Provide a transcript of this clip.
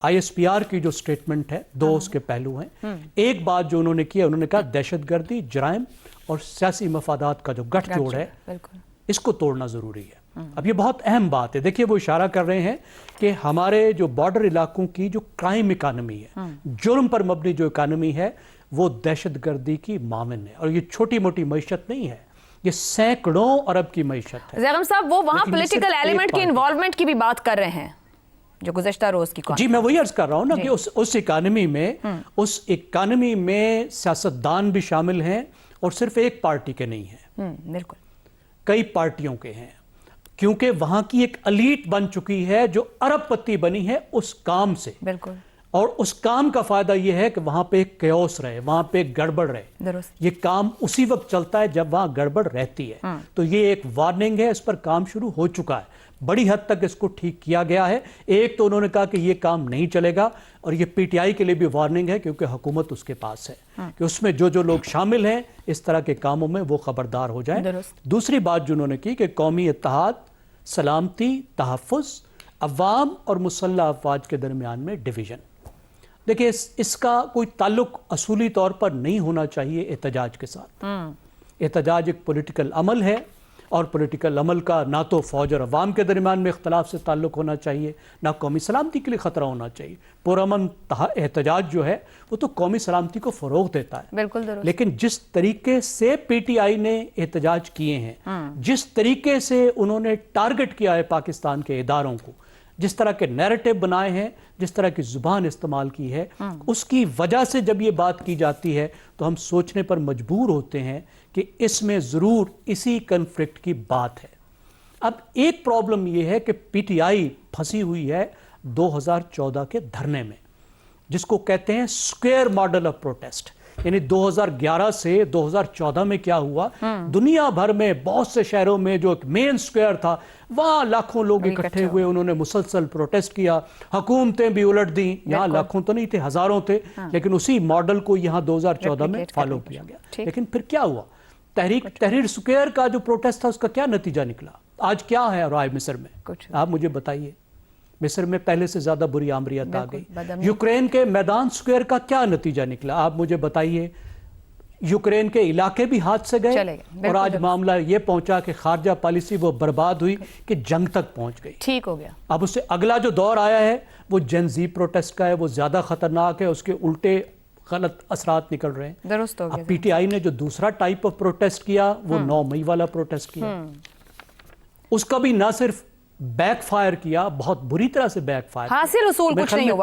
ISPR की जो statement है, दो उसके पहलू हैं। एक बात जो उन्होंने की है, उन्होंने कहा दहशतगर्दी, जराइम और सियासी मफादात का जो गठजोड़ है, इसको तोड़ना जरूरी है। अब ये बहुत अहम बात है। देखिए, वो इशारा कर रहे हैं कि हमारे जो बॉर्डर इलाकों की जो क्राइम इकानमी है, जुर्म पर मबनी जो इकानमी है, वो दहशतगर्दी की मामिन है। और ये छोटी मोटी मईशत नहीं है, ये सैकड़ों अरब की मईशत है। ज़ैगम साहब, वो वहाँ पॉलिटिकल एलिमेंट की इन्वॉल्वमेंट की भी बात कर रहे हैं जो गुज़श्ता रोज की। जी, मैं वही अर्ज कर रहा हूं ना कि उस इकानमी में सियासतदान भी शामिल हैं और सिर्फ एक पार्टी के नहीं हैं, बिल्कुल कई पार्टियों के हैं, क्योंकि वहां की एक एलीट बन चुकी है जो अरबपति बनी है उस काम से। बिल्कुल। और उस काम का फायदा यह है कि वहां पे एक कयोस रहे, वहां पे एक गड़बड़ रहे। ये काम उसी वक्त चलता है जब वहां गड़बड़ रहती है। तो ये एक वार्निंग है, इस पर काम शुरू हो चुका है, बड़ी हद तक इसको ठीक किया गया है। एक तो उन्होंने कहा कि ये काम नहीं चलेगा, और ये PTI के लिए भी वार्निंग है, क्योंकि हुकूमत उसके पास है कि उसमें जो जो लोग शामिल हैं इस तरह के कामों में, वो खबरदार हो जाए। दूसरी बात जो उन्होंने की कि कौमी इत्तेहाद, सलामती, तहफ़्फ़ुज़, अवाम और मुसल्लह अफवाज के दरमियान में डिवीज़न। देखिए, इसका कोई ताल्लुक असूली तौर पर नहीं होना चाहिए एहतजाज के साथ। एहतजाज एक पॉलिटिकल अमल है, और पॉलिटिकल अमल का ना तो फौज और अवाम के दरमियान में इख्तलाफ से ताल्लुक होना चाहिए, ना कौमी सलामती के लिए ख़तरा होना चाहिए। पुरअमन एहतजाज जो है वो तो कौमी सलामती को फ़रोग़ देता है। बिल्कुल दुरुस्त। लेकिन जिस तरीके से PTI ने एहतजाज किए हैं, जिस तरीके से उन्होंने टारगेट किया है पाकिस्तान के इदारों को, जिस तरह के नैरेटिव बनाए हैं, जिस तरह की जुबान इस्तेमाल की है, उसकी वजह से जब ये बात की जाती है तो हम सोचने पर मजबूर होते हैं कि इसमें ज़रूर इसी कन्फ्लिक्ट की बात है। अब एक प्रॉब्लम ये है कि PTI फंसी हुई है 2014 के धरने में, जिसको कहते हैं स्क्वायर मॉडल ऑफ प्रोटेस्ट। यानी 2011 से 2014 में क्या हुआ, दुनिया भर में बहुत से शहरों में जो एक मेन स्क्वायर था, वहां लाखों लोग इकट्ठे हुए, उन्होंने मुसलसल प्रोटेस्ट किया, हुकूमतें भी उलट दी। यहाँ लाखों तो नहीं थे, हजारों थे, लेकिन उसी मॉडल को यहाँ 2014 में फॉलो किया गया। लेकिन फिर क्या हुआ, तहरीर स्क्वायर का जो प्रोटेस्ट था उसका क्या नतीजा निकला? आज क्या है राय मिस्र में, आप मुझे बताइए। मिस्र में पहले से ज्यादा बुरी आमरियत आ गई। यूक्रेन के मैदान स्क्वायर का क्या नतीजा निकला, आप मुझे बताइए। यूक्रेन के इलाके भी हाथ से गए, और आज मामला ये पहुंचा कि खारजा पॉलिसी वो बर्बाद हुई कि जंग तक पहुंच गई। ठीक हो गया। अब उससे अगला जो दौर आया है वो जेन ज़ी प्रोटेस्ट का है, वो ज्यादा खतरनाक है, उसके उल्टे गलत असरात निकल रहे हैं। दुरुस्त हो गया। अब PTI ने जो दूसरा टाइप ऑफ प्रोटेस्ट किया, वो 9 मई वाला प्रोटेस्ट किया, उसका भी ना सिर्फ बैकफायर किया, बहुत बुरी तरह से बैकफायर, हासिल उसूल कुछ नहीं हुआ।